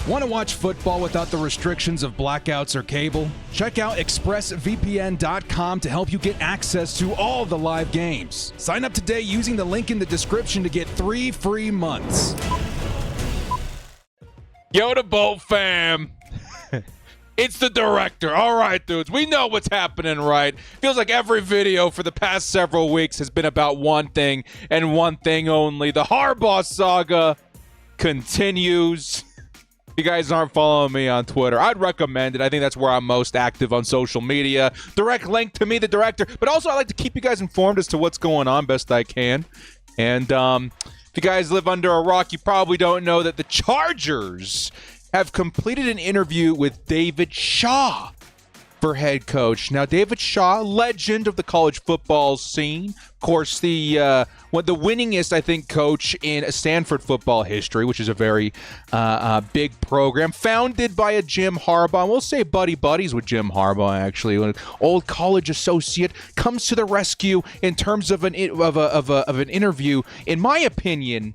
Want to watch football without the restrictions of blackouts or cable? Check out expressvpn.com to help you get access to all the live games. Sign up today using the link in the description to get 3 free months. Yo, the Bolt fam. It's the director. All right, dudes. We know what's happening, right? Feels like every video for the past several weeks has been about one thing and one thing only. The Harbaugh saga continues. If you guys aren't following me on Twitter, I'd recommend it. I think that's where I'm most active on social media. Direct link to me, the director. But also, I like to keep you guys informed as to what's going on best I can. And if you guys live under a rock, you probably don't know that the Chargers have completed an interview with David Shaw for head coach. Now, David Shaw, legend of the college football scene. Of course, the winningest, I think, coach in Stanford football history, which is a very big program, founded by a Jim Harbaugh. And we'll say buddies with Jim Harbaugh, actually. An old college associate comes to the rescue in terms of an interview, in my opinion,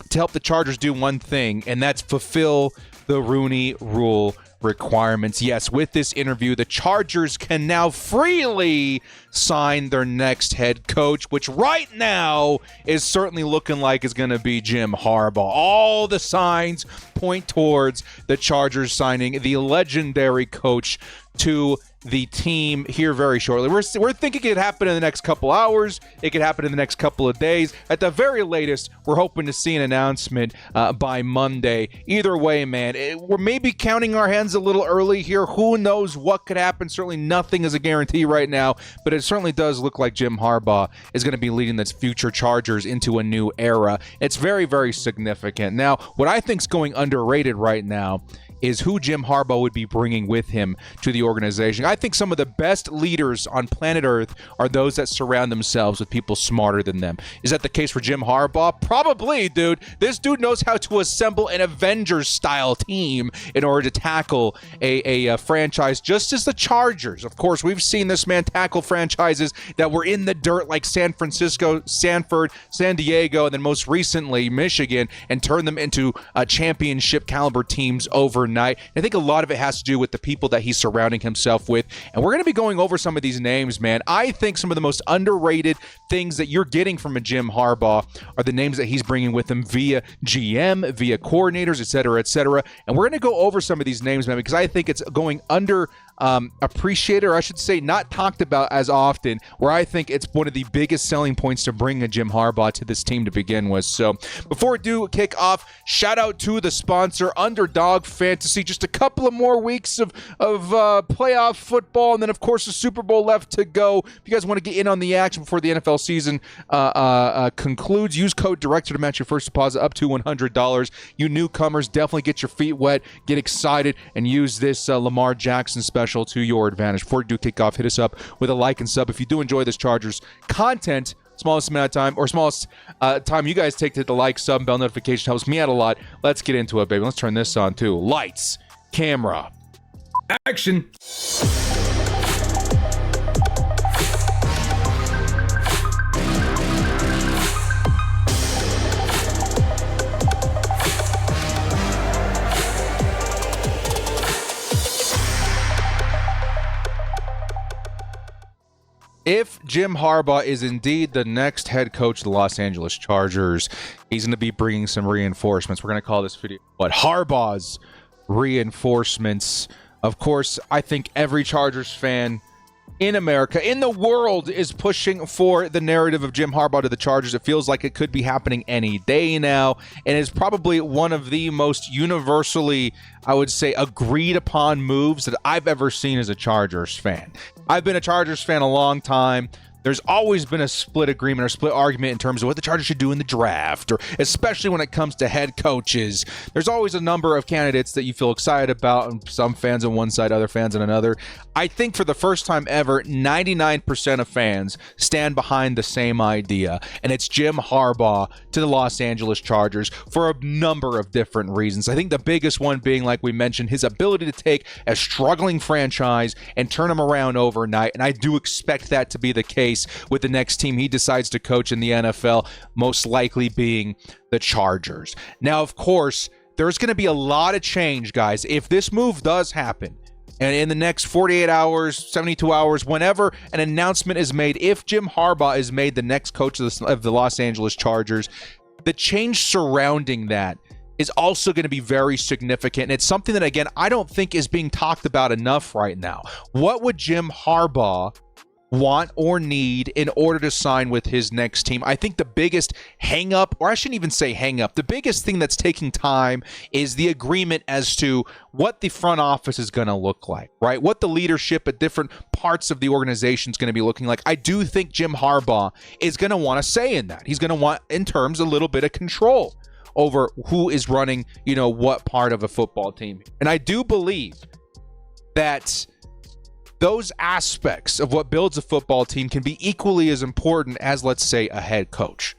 to help the Chargers do one thing, and that's fulfill the Rooney Rule requirements. Yes, with this interview, the Chargers can now freely sign their next head coach, which right now is certainly looking like is going to be Jim Harbaugh. All the signs point towards the Chargers signing the legendary coach to the team here very shortly. We're thinking it could happen in the next couple hours. It could happen in the next couple of days. At the very latest, we're hoping to see an announcement by Monday. Either way, man, we're maybe counting our hands a little early here. Who knows what could happen? Certainly nothing is a guarantee right now, but it certainly does look like Jim Harbaugh is going to be leading this future Chargers into a new era. It's very, very significant. Now, what I think is going underrated right now is who Jim Harbaugh would be bringing with him to the organization. I think some of the best leaders on planet Earth are those that surround themselves with people smarter than them. Is that the case for Jim Harbaugh? Probably, dude. This dude knows how to assemble an Avengers-style team in order to tackle a franchise just as the Chargers. Of course, we've seen this man tackle franchises that were in the dirt like San Francisco, Stanford, San Diego, and then most recently Michigan, and turn them into championship caliber teams overnight. I think a lot of it has to do with the people that he's surrounding himself with. And we're going to be going over some of these names, man. I think some of the most underrated things that you're getting from a Jim Harbaugh are the names that he's bringing with him via GM, via coordinators, et cetera, et cetera. And we're going to go over some of these names, man, because I think it's going appreciated, or I should say not talked about as often, where I think it's one of the biggest selling points to bring a Jim Harbaugh to this team to begin with. So before we do kick off, shout out to the sponsor, Underdog Fantasy. Just a couple of more weeks of playoff football, and then of course the Super Bowl left to go. If you guys want to get in on the action before the NFL season concludes, use code DIRECTOR to match your first deposit up to $100. You newcomers, definitely get your feet wet, get excited, and use this Lamar Jackson special to your advantage. Before we do kick off, hit us up with a like and sub if you do enjoy this Chargers content. Smallest amount of time, or smallest time you guys take to hit the like, sub, and bell notification helps me out a lot. Let's get into it, baby. Let's turn this on too. Lights, camera, action. If Jim Harbaugh is indeed the next head coach of the Los Angeles Chargers, he's going to be bringing some reinforcements. We're going to call this video Harbaugh's Reinforcements. Of course, I think every Chargers fan in America, in the world, is pushing for the narrative of Jim Harbaugh to the Chargers. It feels like it could be happening any day now, and is probably one of the most universally, I would say, agreed upon moves that I've ever seen as a Chargers fan. I've been a Chargers fan a long time. There's always been a split agreement or split argument in terms of what the Chargers should do in the draft, or especially when it comes to head coaches. There's always a number of candidates that you feel excited about, and some fans on one side, other fans on another. I think for the first time ever, 99% of fans stand behind the same idea, and it's Jim Harbaugh to the Los Angeles Chargers for a number of different reasons. I think the biggest one being, like we mentioned, his ability to take a struggling franchise and turn them around overnight, and I do expect that to be the case with the next team he decides to coach in the NFL, most likely being the Chargers. Now, of course, there's going to be a lot of change, guys. If this move does happen, and in the next 48 hours, 72 hours, whenever an announcement is made, if Jim Harbaugh is made the next coach of the Los Angeles Chargers, the change surrounding that is also going to be very significant. And it's something that, again, I don't think is being talked about enough right now. What would Jim Harbaugh want or need in order to sign with his next team? I think the biggest hang up, or I shouldn't even say hang up, the biggest thing that's taking time is the agreement as to what the front office is going to look like, right? What the leadership at different parts of the organization is going to be looking like. I do think Jim Harbaugh is going to want to say in that. He's going to want, in terms, a little bit of control over who is running, what part of a football team. And I do believe that those aspects of what builds a football team can be equally as important as, let's say, a head coach.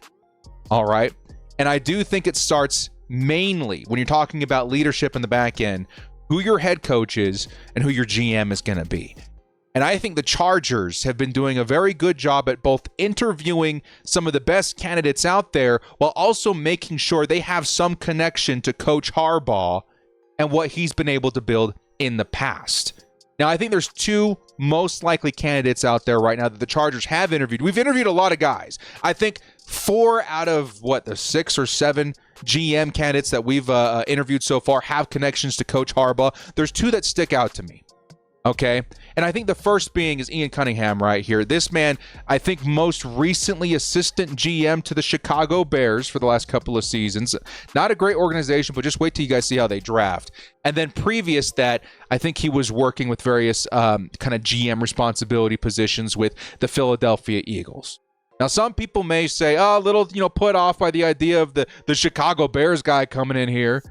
All right. And I do think it starts mainly when you're talking about leadership in the back end, who your head coach is and who your GM is going to be. And I think the Chargers have been doing a very good job at both interviewing some of the best candidates out there while also making sure they have some connection to Coach Harbaugh and what he's been able to build in the past. Now, I think there's two most likely candidates out there right now that the Chargers have interviewed. We've interviewed a lot of guys. I think 4 out of, the 6 or 7 GM candidates that we've interviewed so far have connections to Coach Harbaugh. There's 2 that stick out to me. Okay. And I think the first being is Ian Cunningham right here. This man, I think most recently assistant GM to the Chicago Bears for the last couple of seasons. Not a great organization, but just wait till you guys see how they draft. And then previous that, I think he was working with various kind of GM responsibility positions with the Philadelphia Eagles. Now, some people may say, a little, put off by the idea of the Chicago Bears guy coming in here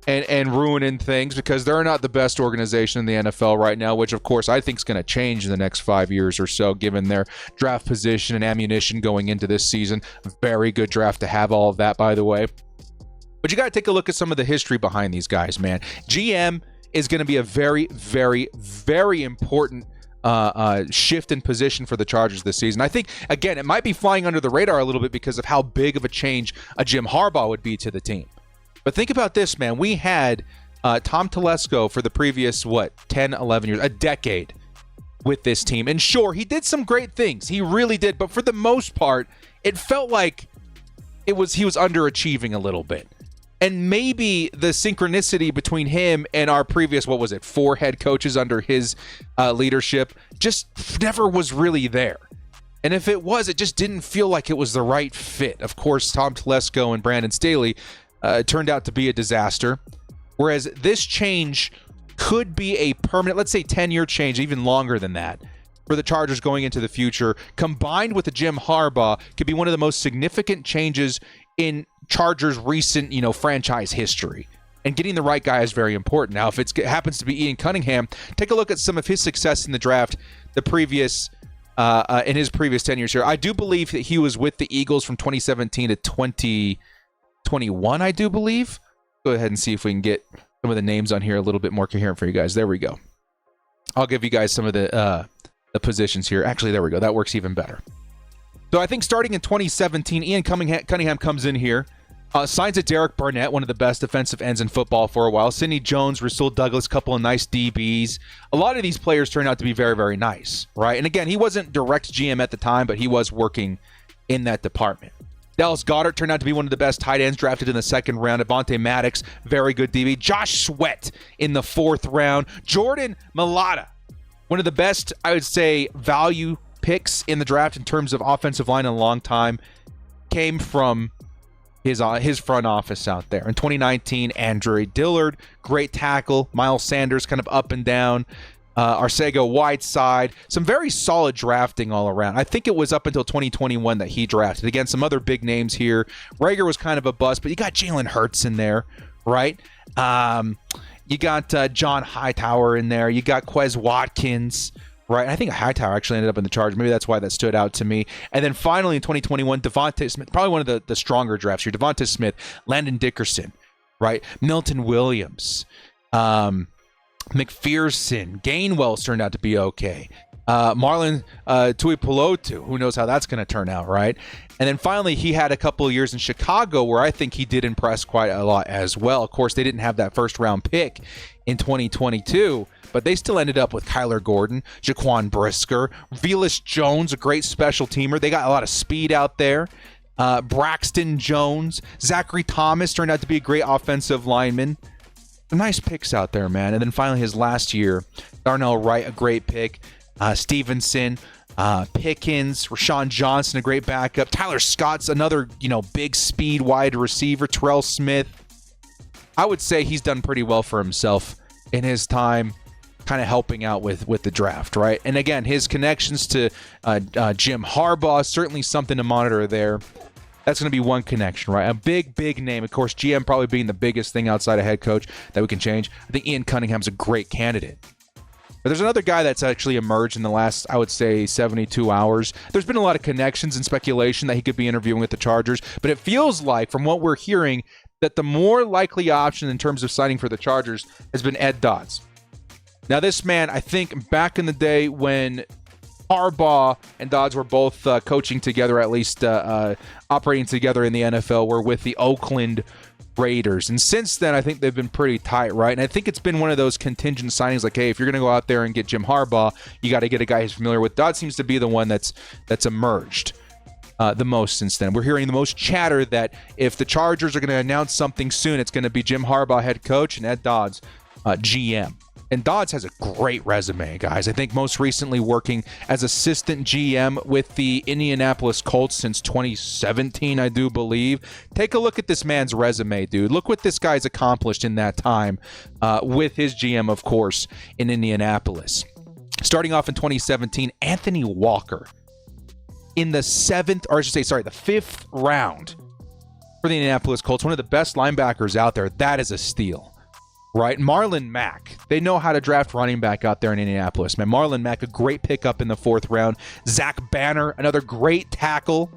and ruining things because they're not the best organization in the NFL right now, which, of course, I think is going to change in the next 5 years or so, given their draft position and ammunition going into this season. Very good draft to have all of that, by the way. But you got to take a look at some of the history behind these guys, man. GM is going to be a very, very, very important shift in position for the Chargers this season. I think, again, it might be flying under the radar a little bit because of how big of a change a Jim Harbaugh would be to the team. But think about this, man. We had Tom Telesco for the previous, 10, 11 years, a decade with this team. And sure, he did some great things. He really did. But for the most part, it felt like he was underachieving a little bit. And maybe the synchronicity between him and our previous, 4 head coaches under his leadership just never was really there. And if it was, it just didn't feel like it was the right fit. Of course, Tom Telesco and Brandon Staley turned out to be a disaster. Whereas this change could be a permanent, let's say 10-year change, even longer than that, for the Chargers going into the future, combined with the Jim Harbaugh, could be one of the most significant changes in Chargers' recent, franchise history. And getting the right guy is very important. Now, if it happens to be Ian Cunningham, take a look at some of his success in the draft, in his previous 10 years here. I do believe that he was with the Eagles from 2017 to 2021, I do believe. Go ahead and see if we can get some of the names on here a little bit more coherent for you guys. There we go. I'll give you guys some of the positions here. Actually, there we go. That works even better. So I think starting in 2017, Ian Cunningham comes in here, signs a Derek Barnett, one of the best defensive ends in football for a while. Sidney Jones, Rasul Douglas, couple of nice DBs. A lot of these players turned out to be very, very nice, right? And again, he wasn't direct GM at the time, but he was working in that department. Dallas Goedert turned out to be one of the best tight ends drafted in the second round. Avonte Maddox, very good DB. Josh Sweat in the 4th round. Jordan Mailata, one of the best, I would say, value picks in the draft in terms of offensive line in a long time, came from his front office out there. In 2019, Andre Dillard, great tackle. Miles Sanders kind of up and down. Arcega Whiteside, some very solid drafting all around. I think it was up until 2021 that he drafted. Again, some other big names here. Rager was kind of a bust, but you got Jalen Hurts in there, right? You got John Hightower in there. You got Quez Watkins, right? I think Hightower actually ended up in the Chargers. Maybe that's why that stood out to me. And then finally in 2021, Devontae Smith, probably one of the stronger drafts here. Devontae Smith, Landon Dickerson, right? Milton Williams, McPherson, Gainwell's turned out to be okay. Marlon Tuipulotu, who knows how that's going to turn out, right? And then finally, he had a couple of years in Chicago where I think he did impress quite a lot as well. Of course, they didn't have that first-round pick in 2022, but they still ended up with Kyler Gordon, Jaquan Brisker, Velus Jones, a great special teamer. They got a lot of speed out there. Braxton Jones, Zachary Thomas turned out to be a great offensive lineman. Nice picks out there, man. And then finally, his last year, Darnell Wright, a great pick. Stevenson, Pickens, Rashawn Johnson, a great backup. Tyler Scott's another, big speed wide receiver. Terrell Smith. I would say he's done pretty well for himself in his time, kind of helping out with the draft, right? And again, his connections to Jim Harbaugh, certainly something to monitor there. That's going to be one connection, right? A big name. Of course, GM probably being the biggest thing outside of head coach that we can change. I think Ian Cunningham's a great candidate. But there's another guy that's actually emerged in the last, I would say, 72 hours. There's been a lot of connections and speculation that he could be interviewing with the Chargers, but it feels like, from what we're hearing, that the more likely option in terms of signing for the Chargers has been Ed Dodds. Now, this man, I think back in the day when Harbaugh and Dodds were both coaching together, at least operating together in the NFL, were with the Oakland Raiders. And since then, I think they've been pretty tight, right? And I think it's been one of those contingent signings like, hey, if you're going to go out there and get Jim Harbaugh, you got to get a guy who's familiar with. Dodds seems to be the one that's emerged the most since then. We're hearing the most chatter that if the Chargers are going to announce something soon, it's going to be Jim Harbaugh head coach and Ed Dodds GM. And Dodds has a great resume, guys. I think most recently working as assistant GM with the Indianapolis Colts since 2017, I do believe. Take a look at this man's resume, dude. Look what this guy's accomplished in that time with his GM, of course, in Indianapolis. Starting off in 2017, Anthony Walker in the fifth round for the Indianapolis Colts. One of the best linebackers out there. That is a steal. Right, Marlon Mack. They know how to draft running back out there in Indianapolis. Man, Marlon Mack, a great pickup in the fourth round. Zach Banner, another great tackle.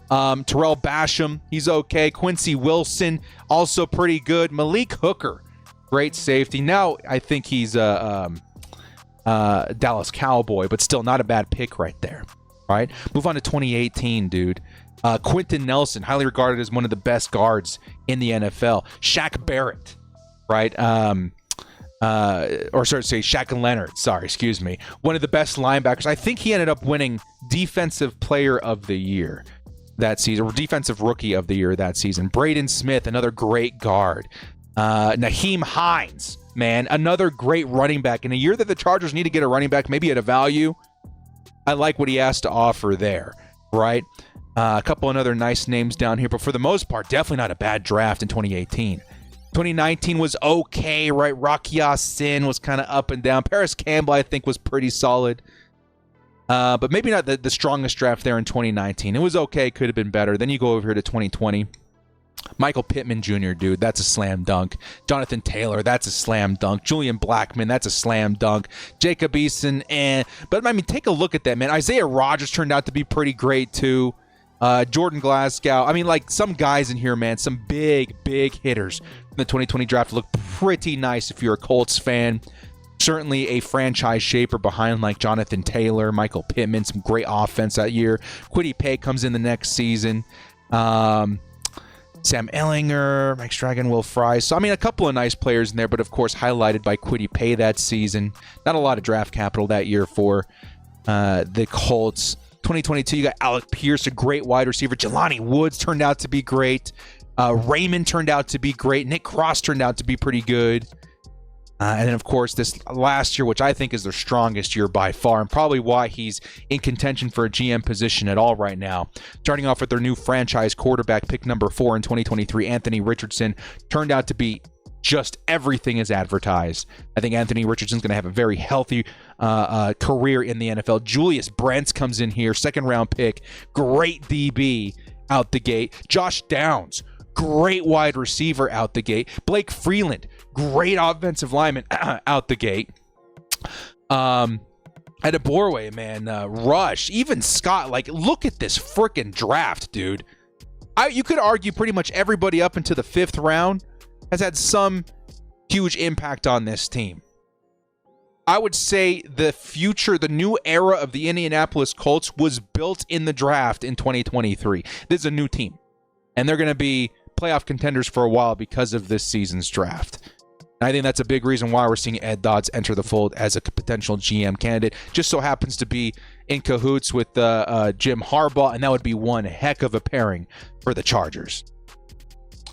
Terrell Basham, he's okay. Quincy Wilson, also pretty good. Malik Hooker, great safety. Now I think he's a Dallas Cowboy, but still not a bad pick right there. Right, move on to 2018, dude. Quentin Nelson, highly regarded as one of the best guards in the NFL. Shaq Barrett. Right, Shaq Leonard. Excuse me. One of the best linebackers. I think he ended up winning Defensive Player of the Year that season, or Defensive Rookie of the Year that season. Braden Smith, another great guard. Naheem Hines, man, another great running back. In a year that the Chargers need to get a running back, maybe at a value, I like what he has to offer there, right? A couple of other nice names down here, but for the most part, definitely not a bad draft in 2018. 2019 was okay, right? Rocky Ya-Sin was kind of up and down. Paris Campbell, I think, was pretty solid. But maybe not the strongest draft there in 2019. It was okay, could have been better. Then you go over here to 2020. Michael Pittman Jr., dude, that's a slam dunk. Jonathan Taylor, that's a slam dunk. Julian Blackmon, that's a slam dunk. Jacob Eason, But, I mean, take a look at that, man. Isaiah Rodgers turned out to be pretty great, too. Jordan Glasgow. I mean, like, some guys in here, man, some big hitters from the 2020 draft look pretty nice if you're a Colts fan. Certainly a franchise shaper behind, like, Jonathan Taylor, Michael Pittman, some great offense that year. Kwity Paye comes in the next season. Sam Ehlinger, Mike Stragan, Will Fry. So, I mean, a couple of nice players in there, but, of course, highlighted by Kwity Paye that season. Not a lot of draft capital that year for the Colts. 2022, you got Alec Pierce, a great wide receiver. Jelani Woods turned out to be great. Raymond turned out to be great. Nick Cross turned out to be pretty good. And then, of course, this last year, which I think is their strongest year by far, and probably why he's in contention for a GM position at all right now. Starting off with their new franchise quarterback, pick number 4 in 2023, Anthony Richardson, turned out to be just everything is advertised. I think Anthony Richardson's going to have a very healthy career in the NFL. Julius Brents comes in here, second-round pick, great DB out the gate. Josh Downs, great wide receiver out the gate. Blake Freeland, great offensive lineman out the gate. Adeborwe, man, Rush, even Scott. Like, look at this freaking draft, dude. You could argue pretty much everybody up into the 5th round has had some huge impact on this team. I would say the future, the new era of the Indianapolis Colts was built in the draft in 2023. This is a new team, and they're going to be playoff contenders for a while because of this season's draft. And I think that's a big reason why we're seeing Ed Dodds enter the fold as a potential GM candidate. Just so happens to be in cahoots with Jim Harbaugh, and that would be one heck of a pairing for the Chargers.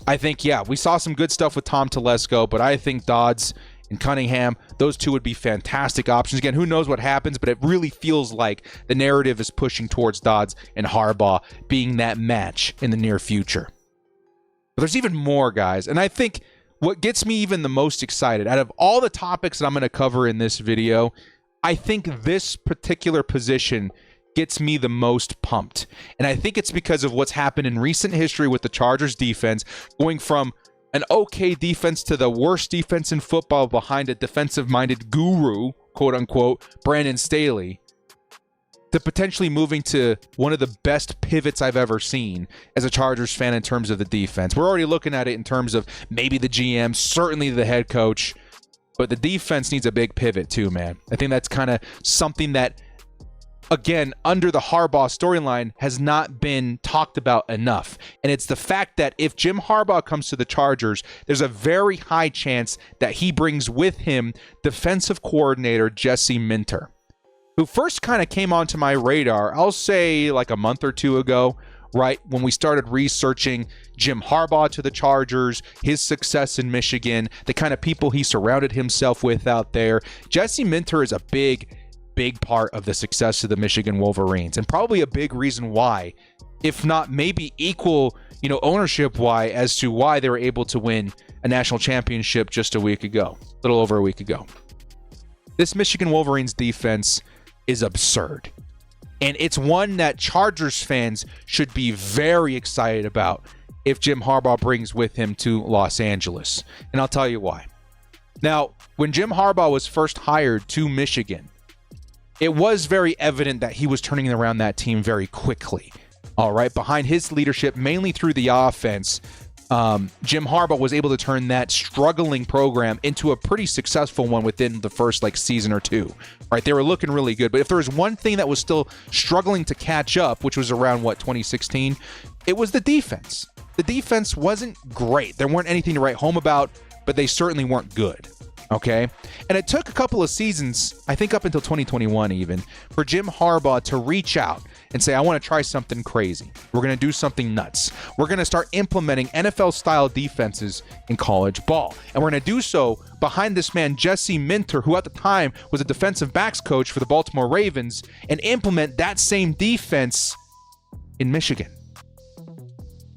I think, yeah, we saw some good stuff with Tom Telesco, but I think Dodds and Cunningham, those two would be fantastic options. Again, who knows what happens, but it really feels like the narrative is pushing towards Dodds and Harbaugh being that match in the near future. But there's even more, guys, and I think what gets me even the most excited, out of all the topics that I'm going to cover in this video, I think this particular position gets me the most pumped. And I think it's because of what's happened in recent history with the Chargers defense, going from an okay defense to the worst defense in football behind a defensive-minded guru, quote-unquote, Brandon Staley, to potentially moving to one of the best pivots I've ever seen as a Chargers fan in terms of the defense. We're already looking at it in terms of maybe the GM, certainly the head coach, but the defense needs a big pivot too, man. I think that's kind of something that, again, under the Harbaugh storyline has not been talked about enough. And it's the fact that if Jim Harbaugh comes to the Chargers, there's a very high chance that he brings with him defensive coordinator Jesse Minter, who first kind of came onto my radar, I'll say like a month or two ago, right? When we started researching Jim Harbaugh to the Chargers, his success in Michigan, the kind of people he surrounded himself with out there. Jesse Minter is a big part of the success of the Michigan Wolverines, and probably a big reason why, if not maybe equal, ownership why, as to why they were able to win a national championship just a little over a week ago. This Michigan Wolverines defense is absurd, and it's one that Chargers fans should be very excited about if Jim Harbaugh brings with him to Los Angeles, and I'll tell you why. Now, when Jim Harbaugh was first hired to Michigan, it was very evident that he was turning around that team very quickly. All right, behind his leadership, mainly through the offense, Jim Harbaugh was able to turn that struggling program into a pretty successful one within the first season or two. Right, they were looking really good. But if there was one thing that was still struggling to catch up, which was around 2016, it was the defense. The defense wasn't great. There weren't anything to write home about, but they certainly weren't good. Okay, and it took a couple of seasons, I think up until 2021 even, for Jim Harbaugh to reach out and say, I want to try something crazy. We're going to do something nuts. We're going to start implementing NFL-style defenses in college ball. And we're going to do so behind this man, Jesse Minter, who at the time was a defensive backs coach for the Baltimore Ravens, and implement that same defense in Michigan.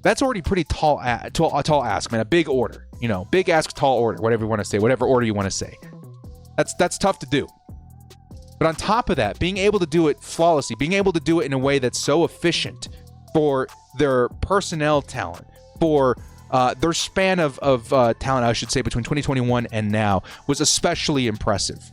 That's already pretty tall ask, man. A big order. Big ask, tall order, whatever you want to say, whatever order you want to say. That's tough to do. But on top of that, being able to do it flawlessly, being able to do it in a way that's so efficient for their personnel talent, for their span of talent, I should say, between 2021 and now, was especially impressive.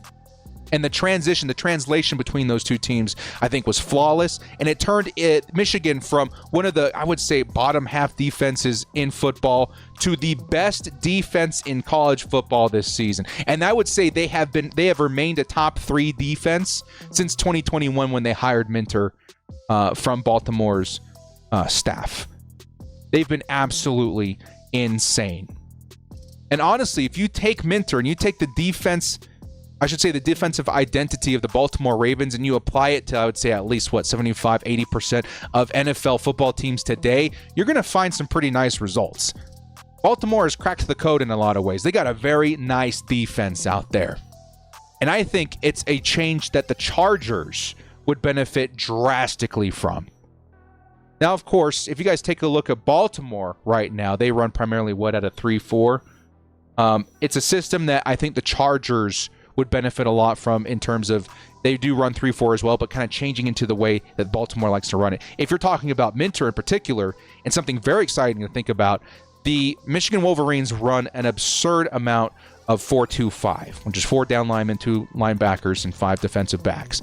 And the translation between those two teams, I think, was flawless. And it turned Michigan from one of the, I would say, bottom half defenses in football to the best defense in college football this season. And I would say they have remained a top 3 defense since 2021 when they hired Minter from Baltimore's staff. They've been absolutely insane. And honestly, if you take Minter and you take the defense, I should say the defensive identity of the Baltimore Ravens, and you apply it to, I would say, at least, 75, 80% of NFL football teams today, you're going to find some pretty nice results. Baltimore has cracked the code in a lot of ways. They got a very nice defense out there. And I think it's a change that the Chargers would benefit drastically from. Now, of course, if you guys take a look at Baltimore right now, they run primarily at a 3-4. It's a system that I think the Chargers would benefit a lot from, in terms of they do run 3-4 as well, but kind of changing into the way that Baltimore likes to run it. If you're talking about Minter in particular, and something very exciting to think about, the Michigan Wolverines run an absurd amount of 4-2-5, which is 4 down linemen, 2 linebackers, and 5 defensive backs.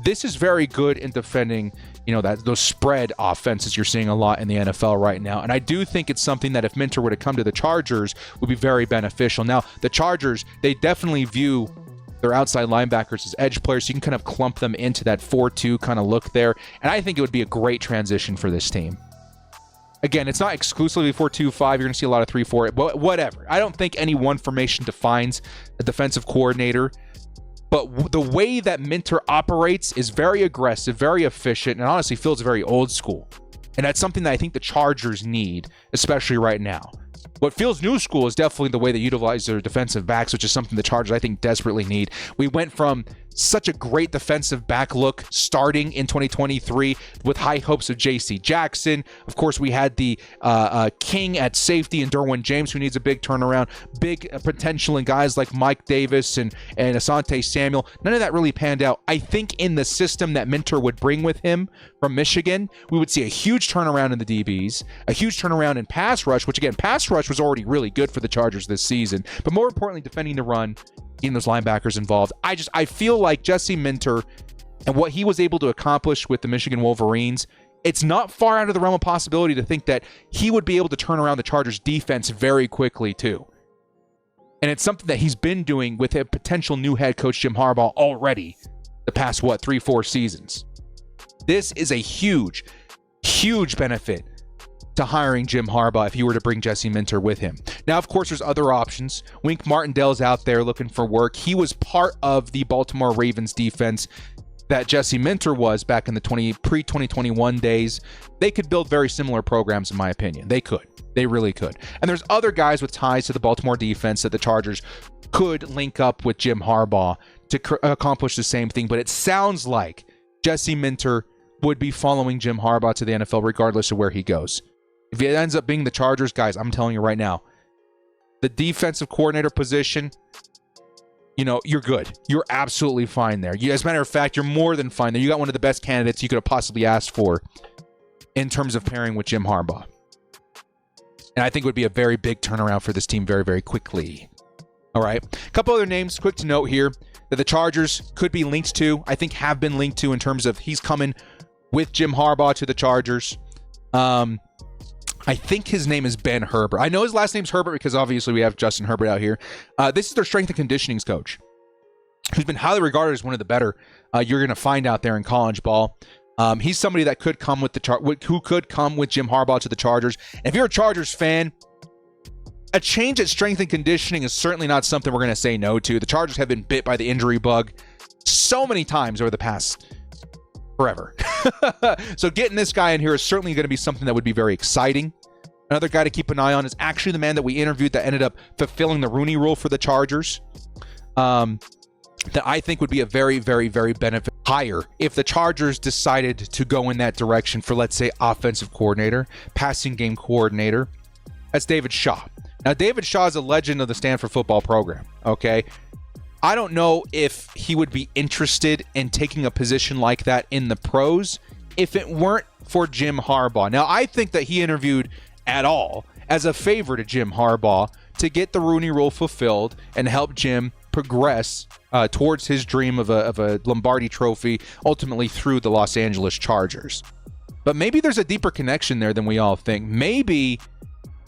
This is very good in defending, those spread offenses you're seeing a lot in the NFL right now. And I do think it's something that if Minter were to come to the Chargers would be very beneficial. Now, the Chargers, they definitely view their outside linebackers as edge players. So you can kind of clump them into that 4-2 kind of look there. And I think it would be a great transition for this team. Again, it's not exclusively 4-2-5. You're going to see a lot of 3-4, but whatever. I don't think any one formation defines a defensive coordinator. But the way that Minter operates is very aggressive, very efficient, and honestly feels very old school. And that's something that I think the Chargers need, especially right now. What feels new school is definitely the way they utilize their defensive backs, which is something the Chargers, I think, desperately need. We went from such a great defensive back look starting in 2023 with high hopes of J.C. Jackson. Of course, we had the king at safety and Derwin James, who needs a big turnaround, big potential in guys like Mike Davis and Asante Samuel. None of that really panned out. I think in the system that Minter would bring with him from Michigan, we would see a huge turnaround in the DBs, a huge turnaround in pass rush, which again, pass rush was already really good for the Chargers this season, but more importantly, defending the run, getting those linebackers involved. I feel like Jesse Minter and what he was able to accomplish with the Michigan Wolverines, it's not far out of the realm of possibility to think that he would be able to turn around the Chargers defense very quickly too. And it's something that he's been doing with a potential new head coach, Jim Harbaugh, already the past, 3-4 seasons. This is a huge, huge benefit to hiring Jim Harbaugh if you were to bring Jesse Minter with him. Now, of course, there's other options. Wink Martindale's out there looking for work. He was part of the Baltimore Ravens defense that Jesse Minter was back in the pre-2021 days. They could build very similar programs, in my opinion. They could. They really could. And there's other guys with ties to the Baltimore defense that the Chargers could link up with Jim Harbaugh to accomplish the same thing. But it sounds like Jesse Minter would be following Jim Harbaugh to the NFL regardless of where he goes. If it ends up being the Chargers, guys, I'm telling you right now, the defensive coordinator position, you're good. You're absolutely fine there. As a matter of fact, you're more than fine there. You got one of the best candidates you could have possibly asked for in terms of pairing with Jim Harbaugh. And I think it would be a very big turnaround for this team very, very quickly. All right. A couple other names, quick to note here, that the Chargers could be linked to, I think have been linked to in terms of he's coming with Jim Harbaugh to the Chargers. I think his name is Ben Herbert. I know his last name's Herbert because obviously we have Justin Herbert out here. This is their strength and conditioning coach, who's been highly regarded as one of the better you're going to find out there in college ball. He's somebody that could come with who could come with Jim Harbaugh to the Chargers. And if you're a Chargers fan, a change at strength and conditioning is certainly not something we're going to say no to. The Chargers have been bit by the injury bug so many times over the past forever. So getting this guy in here is certainly going to be something that would be very exciting. Another guy to keep an eye on is actually the man that we interviewed that ended up fulfilling the Rooney Rule for the Chargers. That I think would be a very, very, very benefit hire if the Chargers decided to go in that direction for, let's say, offensive coordinator, passing game coordinator. That's David Shaw. Now, David Shaw is a legend of the Stanford football program, okay? I don't know if he would be interested in taking a position like that in the pros if it weren't for Jim Harbaugh. Now, I think that he interviewed at all as a favor to Jim Harbaugh to get the Rooney Rule fulfilled and help Jim progress towards his dream of a Lombardi trophy, ultimately through the Los Angeles Chargers. But maybe there's a deeper connection there than we all think. Maybe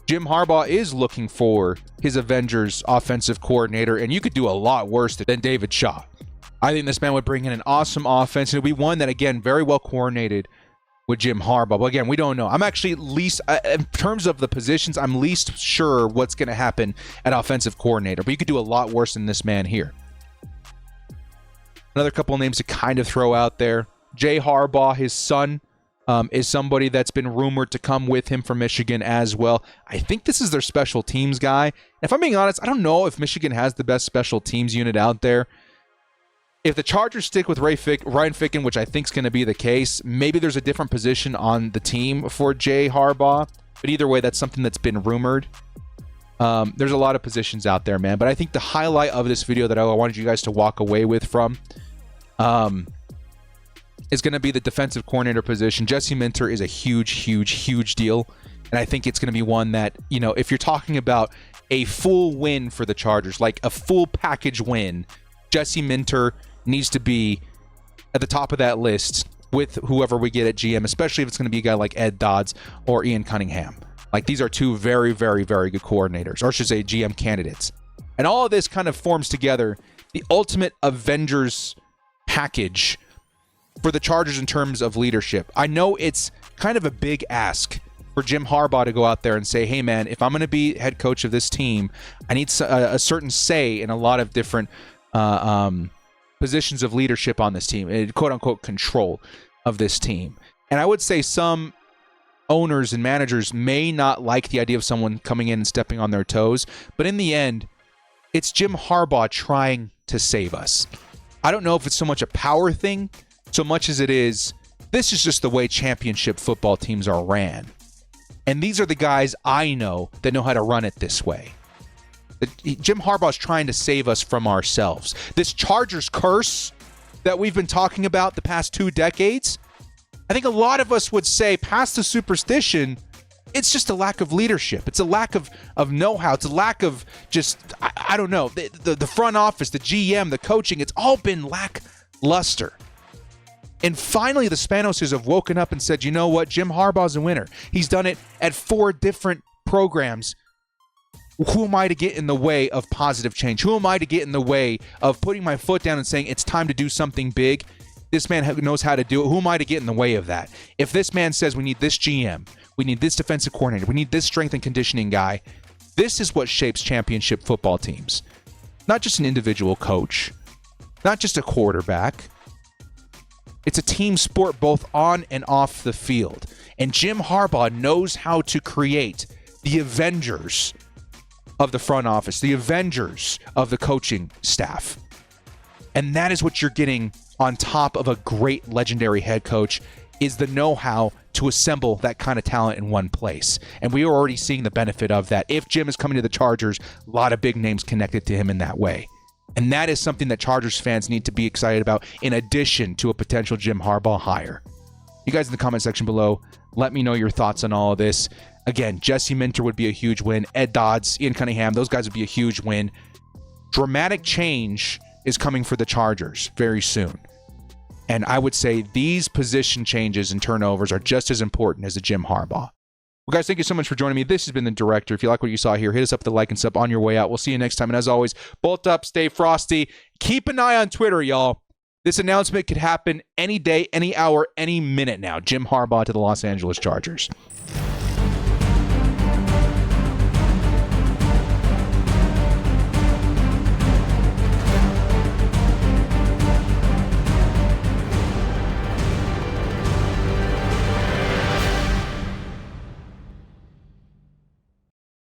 Jim Harbaugh is looking for his Avengers offensive coordinator, and you could do a lot worse than David Shaw. I think this man would bring in an awesome offense, and it would be one that, again, very well coordinated with Jim Harbaugh. But again, we don't know. I'm actually least, in terms of the positions, I'm least sure what's going to happen at offensive coordinator. But you could do a lot worse than this man here. Another couple of names to kind of throw out there. Jay Harbaugh, his son, is somebody that's been rumored to come with him from Michigan as well. I think this is their special teams guy. If I'm being honest, I don't know if Michigan has the best special teams unit out there. If the Chargers stick with Ryan Ficken, which I think is going to be the case, maybe there's a different position on the team for Jay Harbaugh. But either way, that's something that's been rumored. There's a lot of positions out there, man. But I think the highlight of this video that I wanted you guys to walk away with from is going to be the defensive coordinator position. Jesse Minter is a huge, huge, huge deal. And I think it's going to be one that, if you're talking about a full win for the Chargers, like a full package win, Jesse Minter needs to be at the top of that list with whoever we get at GM, especially if it's going to be a guy like Ed Dodds or Ian Cunningham. Like, these are two very, very, very good coordinators, or I should say GM candidates. And all of this kind of forms together the ultimate Avengers package for the Chargers in terms of leadership. I know it's kind of a big ask for Jim Harbaugh to go out there and say, hey, man, if I'm going to be head coach of this team, I need a certain say in a lot of different positions of leadership on this team, quote-unquote control of this team. And I would say some owners and managers may not like the idea of someone coming in and stepping on their toes, but in the end, it's Jim Harbaugh trying to save us. I don't know if it's so much a power thing, so much as it is, this is just the way championship football teams are ran. And these are the guys I know that know how to run it this way. Jim Harbaugh's trying to save us from ourselves. This Chargers curse that we've been talking about the past 2 decades, I think a lot of us would say, past the superstition, it's just a lack of leadership. It's a lack of know-how. It's a lack of just, I don't know, the front office, the GM, the coaching. It's all been lackluster. And finally, the Spanoses have woken up and said, you know what? Jim Harbaugh's a winner. He's done it at 4 different programs. Who am I to get in the way of positive change? Who am I to get in the way of putting my foot down and saying it's time to do something big? This man knows how to do it. Who am I to get in the way of that? If this man says we need this GM, we need this defensive coordinator, we need this strength and conditioning guy, this is what shapes championship football teams. Not just an individual coach, not just a quarterback. It's a team sport both on and off the field. And Jim Harbaugh knows how to create the Avengers of the front office, the Avengers of the coaching staff. And that is what you're getting on top of a great legendary head coach, is the know-how to assemble that kind of talent in one place. And we are already seeing the benefit of that. If Jim is coming to the Chargers, a lot of big names connected to him in that way. And that is something that Chargers fans need to be excited about, in addition to a potential Jim Harbaugh hire. You guys in the comment section below, let me know your thoughts on all of this. Again, Jesse Minter would be a huge win. Ed Dodds, Ian Cunningham, those guys would be a huge win. Dramatic change is coming for the Chargers very soon. And I would say these position changes and turnovers are just as important as the Jim Harbaugh. Well, guys, thank you so much for joining me. This has been The Director. If you like what you saw here, hit us up with a like and sub on your way out. We'll see you next time. And as always, bolt up, stay frosty. Keep an eye on Twitter, y'all. This announcement could happen any day, any hour, any minute now. Jim Harbaugh to the Los Angeles Chargers.